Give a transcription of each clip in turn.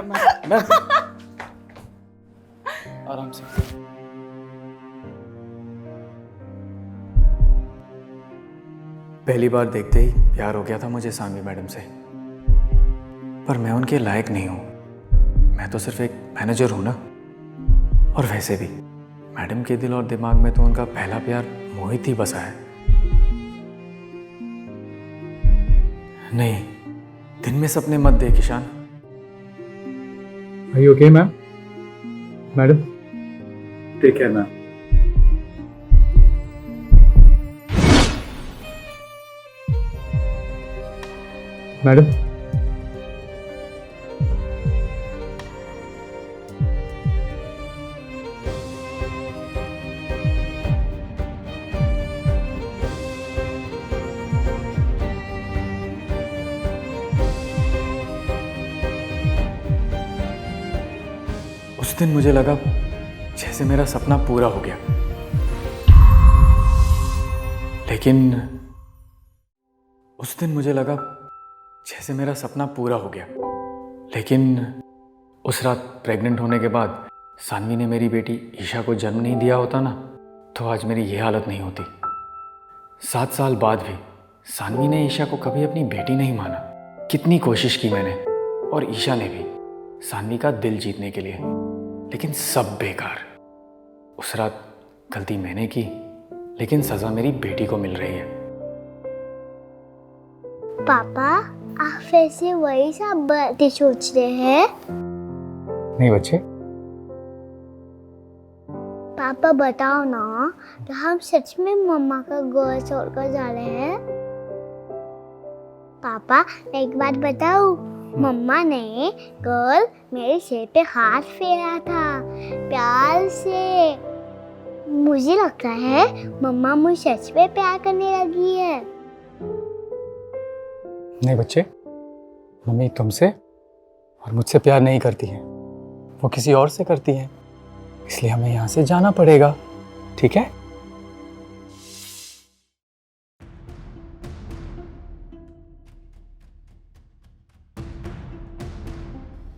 मैं आराम से। पहली बार देखते ही प्यार हो गया था मुझे सानवी मैडम से, पर मैं उनके लायक नहीं हूं। मैं तो सिर्फ एक मैनेजर हूं ना। और वैसे भी मैडम के दिल और दिमाग में तो उनका पहला प्यार मोहित ही बसा है। नहीं, दिन में सपने मत देख Ishaan. Are you okay, ma'am? Madam, take care ma'am. Madam, उस दिन मुझे लगा जैसे मेरा सपना पूरा हो गया, लेकिन उस दिन मुझे लगा जैसे मेरा सपना पूरा हो गया, लेकिन उस रात प्रेग्नेंट होने के बाद सानवी ने मेरी बेटी ईशा को जन्म नहीं दिया होता ना, तो आज मेरी ये हालत नहीं होती। 7 साल बाद भी सानवी ने ईशा को कभी अपनी बेटी नहीं माना। कितनी कोशिश की मैंने, और ईशा ने भी, सानवी का दिल जीतने के लिए, लेकिन सब बेकार। उस रात गलती मैंने की, लेकिन सजा मेरी बेटी को मिल रही है। पापा, आप वैसे वही सब बातें सोच रहे हैं? नहीं बच्चे। पापा बताओ ना, तो हम सच में मम्मा का घर छोड़कर जा रहे हैं? पापा, मैं एक बात बताऊं, मम्मा ने कल मेरे सिर पे हाथ फेरा था, प्यार से। मुझे लगता है मम्मा मुझे सच में प्यार करने लगी है। नहीं बच्चे, मम्मी तुमसे और मुझसे प्यार नहीं करती है, वो किसी और से करती है, इसलिए हमें यहाँ से जाना पड़ेगा, ठीक है?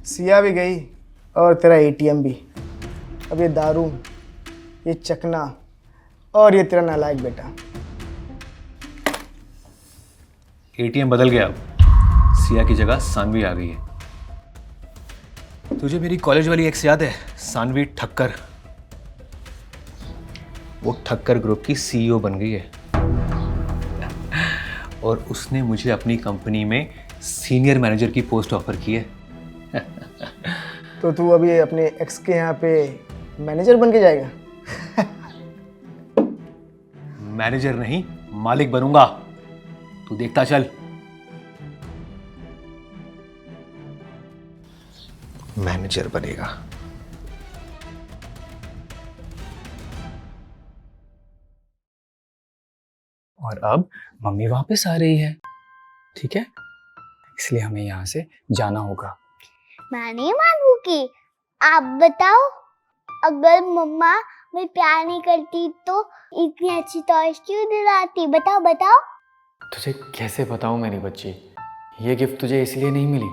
सिया भी गई और तेरा एटीएम भी। अब ये दारू, ये चकना और ये तेरा नालायक बेटा। एटीएम बदल गया, अब सिया की जगह सानवी आ गई है। तुझे मेरी कॉलेज वाली एक्स याद है, सानवी ठक्कर? वो ठक्कर ग्रुप की सीईओ बन गई है और उसने मुझे अपनी कंपनी में सीनियर मैनेजर की पोस्ट ऑफर की है। तो तू अभी अपने एक्स के यहाँ पे मैनेजर बन के जाएगा? मैनेजर नहीं, मालिक बनूंगा, तू देखता चल। मैनेजर बनेगा। और अब मम्मी वापस आ रही है, ठीक है? इसलिए हमें यहाँ से जाना होगा। मैं नहीं मानूंगी। आप बताओ, अगर मम्मा मैं प्यार नहीं करती तो इतनी अच्छी टॉयज क्यों दिलाती? बताओ बताओ। तुझे कैसे बताऊं मेरी बच्ची, ये गिफ्ट तुझे इसलिए नहीं मिली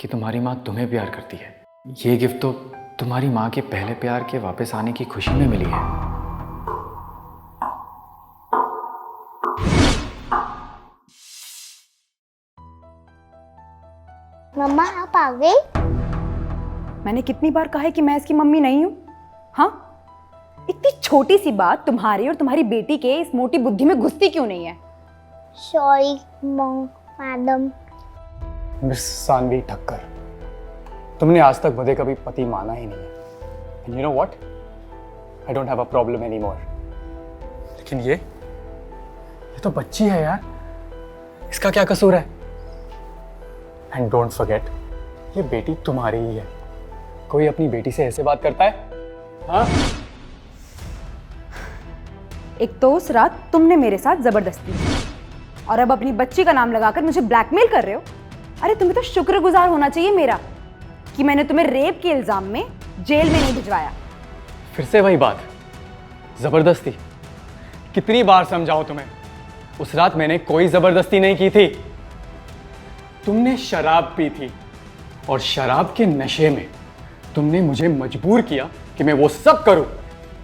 कि तुम्हारी माँ तुम्हें प्यार करती है। ये गिफ्ट तो तुम्हारी माँ के पहले प्यार के वापस आने की खुशी में मिली है। मम्मा आप आ गई? मैंने कितनी बार कहा है कि मैं इसकी मम्मी नहीं हूँ? हाँ, इतनी छोटी सी बात तुम्हारी और तुम्हारी बेटी के इस मोटी बुद्धि में घुसती क्यों नहीं है? Sorry madam. Miss Saanvi Thakkar, तुमने आज तक मुझे कभी पति माना ही नहीं है। And you know what? I don't have a problem anymore. लेकिन ये तो बच्ची है यार, इसका क्या कसूर है? And don't forget, ये बेटी तुम्हारी ही है। कोई अपनी बेटी से ऐसे बात करता है? हाँ? एक तो उस रात तुमने मेरे साथ जबरदस्ती की, और अब अपनी बच्ची का नाम लगाकर मुझे ब्लैकमेल कर रहे हो। अरे तुम्हें तो शुक्रगुजार होना चाहिए मेरा कि मैंने तुम्हें रेप के इल्जाम में जेल में नहीं भिजवाया। फिर से वही बात, जबरदस्ती। कितनी बार समझाऊं तुम्हें? उस रात मैंने कोई जबरदस्ती नहीं की थी। तुमने शराब पी थी और शराब के नशे में तुमने मुझे मजबूर किया कि मैं वो सब करूं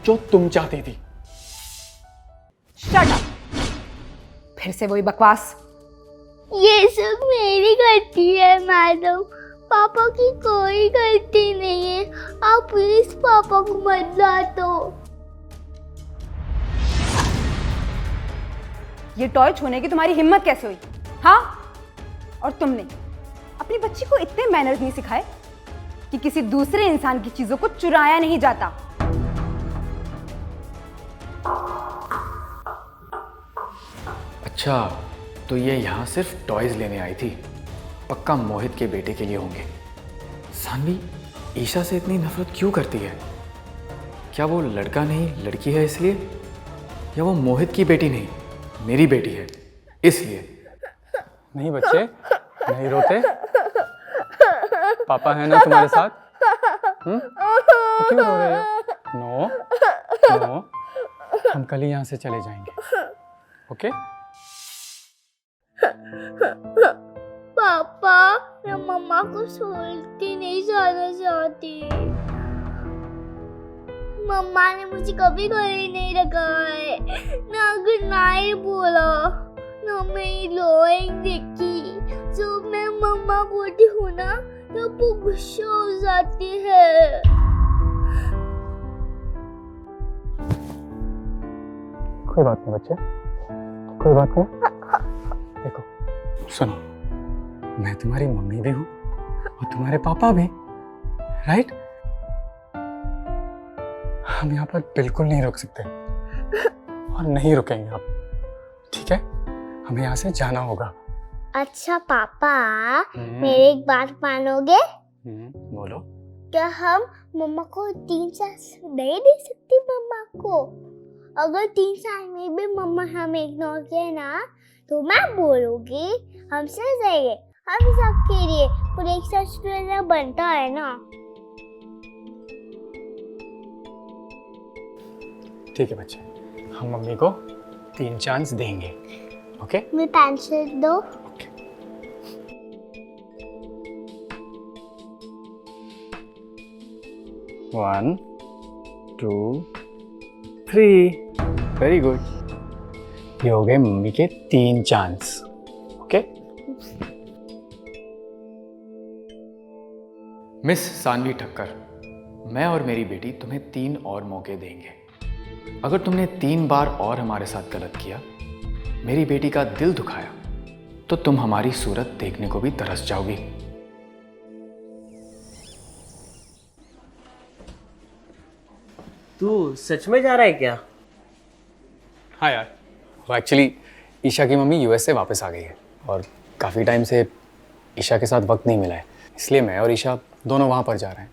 जो तुम चाहती थी। Shut up. फिर से वही बकवास। ये सब मेरी गलती है मैडम, पापा की कोई गलती नहीं है। आप प्लीज पापा को मत डांटो। ये टॉय छूने की तुम्हारी हिम्मत कैसे हुई? हाँ, और तुमने अपनी बच्ची को इतने मैनर्स नहीं सिखाए कि किसी दूसरे इंसान की चीजों को चुराया नहीं जाता। अच्छा, तो ये यहाँ सिर्फ टॉयज लेने आई थी। पक्का मोहित के बेटे के लिए होंगे। सानवी ईशा से इतनी नफरत क्यों करती है? क्या वो लड़का नहीं लड़की है इसलिए, या वो मोहित की बेटी नहीं मेरी बेटी है इसलिए? नहीं बच्चे, नहीं रोते। पापा है ना तुम्हारे साथ? तो क्यों रो रहे हो? नो नो, हम कल ही यहाँ से चले जाएंगे, ओके? पापा, मैं मम्मा को छोड़ के नहीं जाना चाहती। मम्मा ने मुझे कभी गले नहीं रखा है, ना गुड नाइट बोला, ना मेरी ड्राइंग देखी। जब मैं मम्मा बोलती हूँ ना तो वो गुस्सा हो जाती है। कोई बात नहीं बच्चे, कोई बात नहीं। देखो सुनो, मैं तुम्हारी मम्मी भी हूँ और तुम्हारे पापा भी, राइट? हम यहाँ पर बिल्कुल नहीं रुक सकते और नहीं रुकेंगे अब, ठीक है? हमें यहाँ से जाना होगा। अच्छा पापा, मेरी एक बात मानोगे? बोलो। क्या हम मम्मा को 3 साल नहीं दे सकती मम्मा को? अगर 3 साल में भी मम्मा हमें इग्नोर किए ना तो मैं बोलूँगी हम चल जाएंगे। हम सबके लिए पूरे एक साथ बनता है ना। ठीक है बच्चे, हम मम्मी को 3 चांस देंगे, ओके? मैं पेंसिल दो। One, 2, 3, very good. ये हो गए मम्मी के 3 chance, okay? Miss Saanvi Thakkar, मैं और मेरी बेटी तुम्हें 3 और मौके देंगे। अगर तुमने 3 बार और हमारे साथ गलत किया, मेरी बेटी का दिल दुखाया, तो तुम हमारी सूरत देखने को भी तरस जाओगी। तू सच में जा रहा है क्या? हाँ यार, वो एक्चुअली ईशा की मम्मी यूएस से वापस आ गई है और काफ़ी टाइम से ईशा के साथ वक्त नहीं मिला है, इसलिए मैं और ईशा दोनों वहाँ पर जा रहे हैं।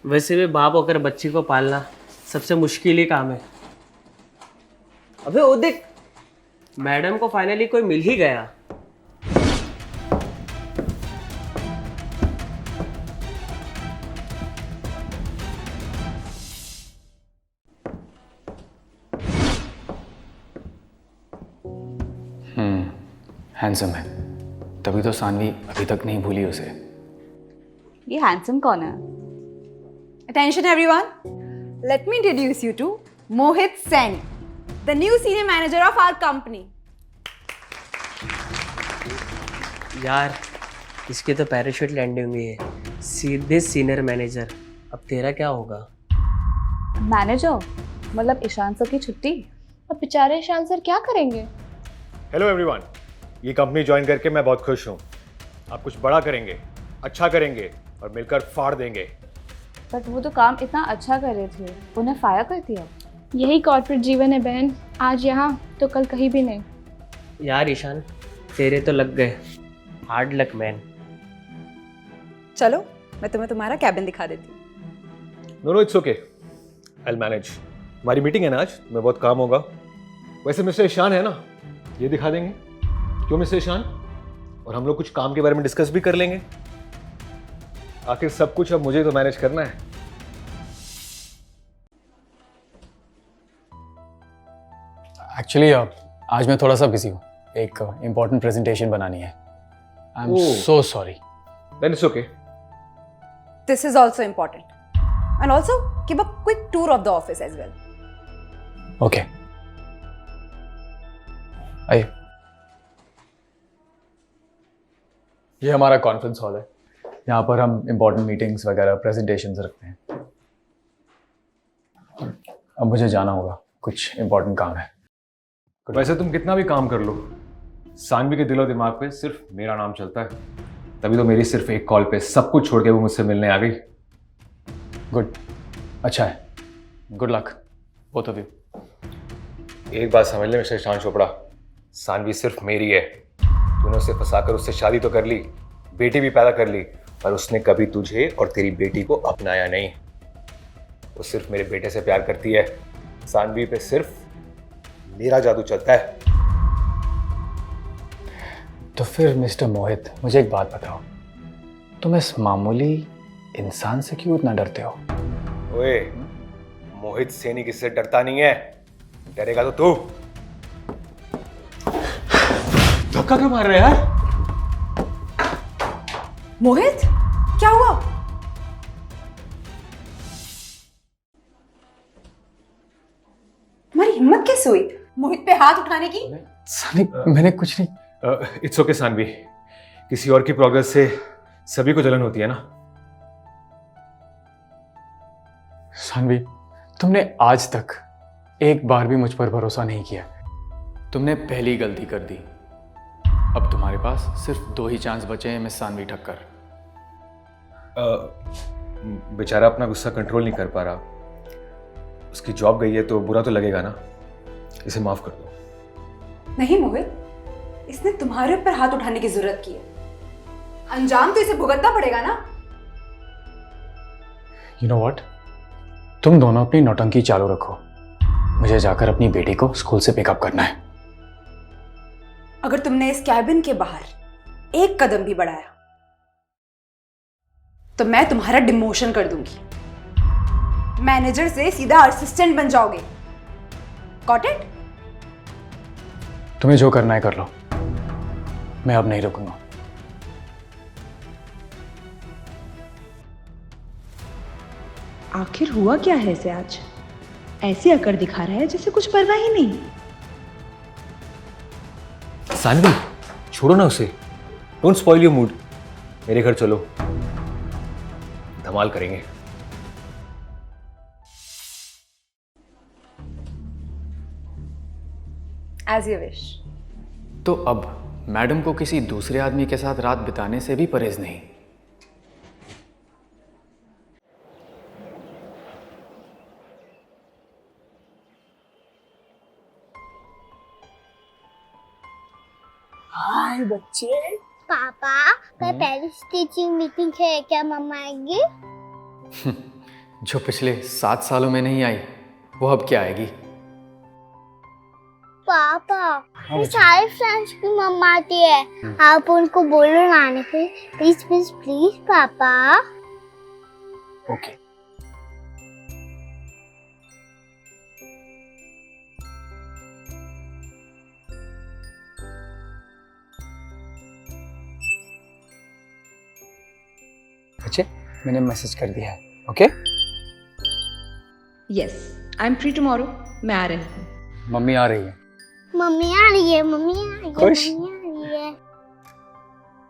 वैसे भी बाप होकर बच्ची को पालना सबसे मुश्किल ही काम है। अबे वो देख, मैडम को फाइनली कोई मिल ही गया। हैंडसम है, तभी तो सानवी अभी तक नहीं भूली उसे। ये हैंडसम कौन है? Attention everyone, let me introduce you to Mohit Sen, the new senior manager of our company. यार, इसकी तो पैराशूट लैंडिंग हुई है, सीधे सीनियर मैनेजर। अब तेरा क्या होगा? मैनेजर मतलब ईशान सर की छुट्टी। अब बेचारे ईशान सर क्या करेंगे? हेलो एवरीवन, ये कंपनी ज्वाइन करके मैं बहुत खुश हूँ। आप कुछ बड़ा करेंगे, अच्छा करेंगे और मिलकर फाड़ देंगे। बट वो तो काम इतना अच्छा कर रहे थे, उन्हें फायर कर दिया। यही कॉर्पोरेट जीवन है बहन, आज यहाँ तो कल कहीं भी नहीं। यार ईशान, तेरे तो लग गए। Hard luck man. चलो मैं तुम्हें तुम्हारा कैबिन दिखा देती हूँ। No it's okay, I will manage. हमारी मीटिंग है ना आज, मैं बहुत काम होगा। वैसे मिस्टर ईशान है ना, ये दिखा देंगे। क्यों मिस्टर ईशान? और हम लोग कुछ काम के बारे में डिस्कस भी कर लेंगे। आखिर सब कुछ अब मुझे तो मैनेज करना है। एक्चुअली आज मैं थोड़ा सा बिजी हूँ, एक इम्पोर्टेंट प्रेजेंटेशन बनानी है। I am Oh. So sorry. Then it's okay. This is also important. And also, give a quick tour of the office as well. Okay, आइए। ये हमारा कॉन्फ्रेंस हॉल है। यहाँ पर हम इम्पोर्टेंट मीटिंग्स वगैरह प्रेजेंटेशंस रखते हैं। अब मुझे जाना होगा, कुछ इम्पोर्टेंट काम है। वैसे तुम कितना भी काम कर लो, सानवी के दिलो दिमाग पे सिर्फ मेरा नाम चलता है। तभी तो मेरी सिर्फ एक कॉल पे सब कुछ छोड़ के वो मुझसे मिलने आ गई। गुड, अच्छा है। Good luck both of you. एक बात समझ ले मिस्टर ईशान चोपड़ा, सानवी सिर्फ मेरी है। तूने उसे फंसाकर उससे शादी तो कर ली, बेटी भी पैदा कर ली, पर उसने कभी तुझे और तेरी बेटी को अपनाया नहीं। वो सिर्फ मेरे बेटे से प्यार करती है। सानवी पे सिर्फ मेरा जादू चलता है। तो फिर मिस्टर मोहित, मुझे एक बात बताओ, तुम इस मामूली इंसान से क्यों इतना डरते हो? ओए, मोहित सैनी किससे डरता नहीं है, डरेगा तो तू। धक्का क्यों मार रहे हैं? मोहित, क्या हुआ? तुम्हारी हिम्मत कैसे हुई मोहित पे हाथ उठाने की? सनी, मैंने कुछ नहीं। इट्स ओके सानवी, किसी और की प्रोग्रेस से सभी को जलन होती है ना। सानवी, तुमने आज तक एक बार भी मुझ पर भरोसा नहीं किया। तुमने पहली गलती कर दी। अब तुम्हारे पास सिर्फ 2 ही चांस बचे हैं मिस सानवी ठक्कर। बेचारा अपना गुस्सा कंट्रोल नहीं कर पा रहा। उसकी जॉब गई है तो बुरा तो लगेगा ना, इसे माफ कर दो। नहीं मोहित, इसने तुम्हारे ऊपर हाथ उठाने की जरूरत की है। अंजाम तो इसे भुगतना पड़ेगा ना। यू नो व्हाट, तुम दोनों अपनी नौटंकी चालू रखो। मुझे जाकर अपनी बेटी को स्कूल से पिकअप करना है। अगर तुमने इस कैबिन के बाहर एक कदम भी बढ़ाया तो मैं तुम्हारा डिमोशन कर दूंगी। मैनेजर से सीधा असिस्टेंट बन जाओगे। Got it? तुम्हें जो करना है कर लो, मैं अब नहीं रुकूंगा। आखिर हुआ क्या है इसे आज? ऐसी अकड़ दिखा रहा है जैसे कुछ परवाह ही नहीं। सानवी, छोड़ो ना उसे। Don't spoil your mood. मेरे घर चलो, धमाल करेंगे। As you wish. तो अब मैडम को किसी दूसरे आदमी के साथ रात बिताने से भी परहेज नहीं। हाय बच्चे। पापा, कल पेरेंट्स टीचिंग मीटिंग है क्या? मम्मा आएगी? जो पिछले 7 सालों में नहीं आई, वो अब क्या आएगी? पापा, ये सारे फ्रेंड्स की मम्मा आती है। आप उनको बोलो ना आने के। प्लीज प्लीज प्लीज पापा। ओके। बच्चे, मैंने मैसेज कर दिया है। Okay? Yes, I am free tomorrow. मैं आ रही हूँ। मम्मी आ रही है। मम्मी आ रही है, मम्मी आ रही है, खुश? मम्मी आ रही है।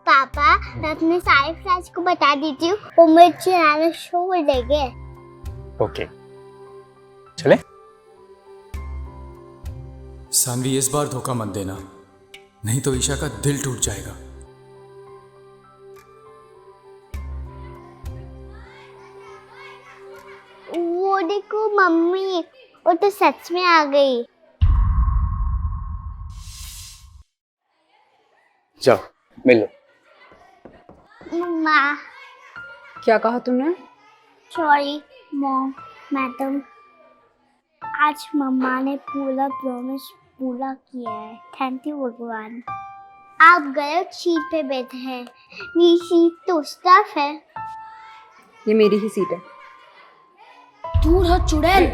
पापा, मैं अपने सारे फ्रेंड्स को बता देती हूँ, वो मेरे चैनल छोड़ देंगे। ओके, चले? सानवी, इस बार धोखा मत देना, नहीं तो ईशा का दिल टूट जाएगा। वो देखो मम्मी, वो तो सच में आ गई। जाओ मिल लो। मम्मा, क्या कहा तुमने? Sorry mom, madam. आज मम्मा ने पूरा प्रॉमिस पूरा किया है। थैंक यू भगवान। आप गलत सीट पे बैठे हैं, ये सीट तो स्टफ है। ये मेरी ही सीट है। दूर हो चुड़ैल,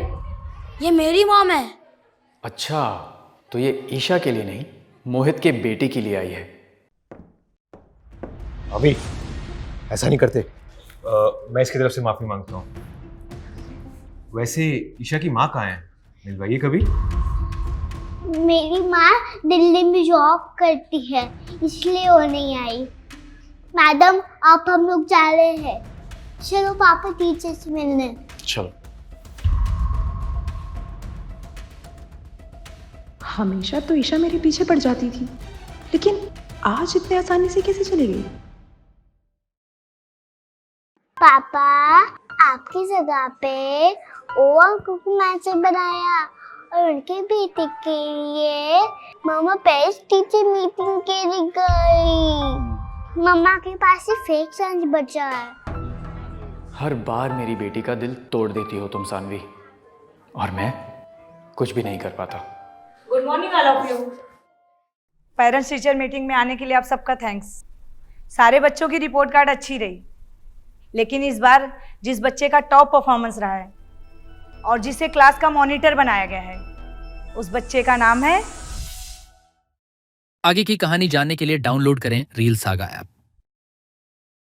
ये मेरी मॉम है। अच्छा, तो ये ईशा के लिए नहीं मोहित के बेटे के लिए आई है। अभी ऐसा नहीं करते। मैं इसकी तरफ से माफी मांगता हूँ। वैसे ईशा की माँ कहाँ है? मिलवाइए कभी। मेरी माँ दिल्ली में जॉब करती है, इसलिए वो नहीं आई। मैडम, आप हम लोग जा रहे हैं। चलो पापा टीचर से मिलने। चलो। हमेशा तो ईशा मेरे पीछे पड़ जाती थी, लेकिन आज इतने आसानी से कैसे चली गई? पापा, आपकी जगह पे ओवर कुक मैच बनाया और उनके बेटे के लिए मामा पेरेंट्स टीचर मीटिंग के लिए गई। मम्मा के पास सिर्फ फेक सच बचा है। हर बार मेरी बेटी का दिल तोड़ देती हो तुम सानवी, और मैं कुछ भी नहीं कर पाता। Good morning all of you. Parents teacher meeting में आने के लिए आप सबका थैंक्स। सारे बच्चों की रिपोर्ट कार्ड अच्छी रही, लेकिन इस बार जिस बच्चे का टॉप परफॉर्मेंस रहा है और जिसे क्लास का मॉनिटर बनाया गया है, उस बच्चे का नाम है। आगे की कहानी जानने के लिए डाउनलोड करें रील सागा ऐप।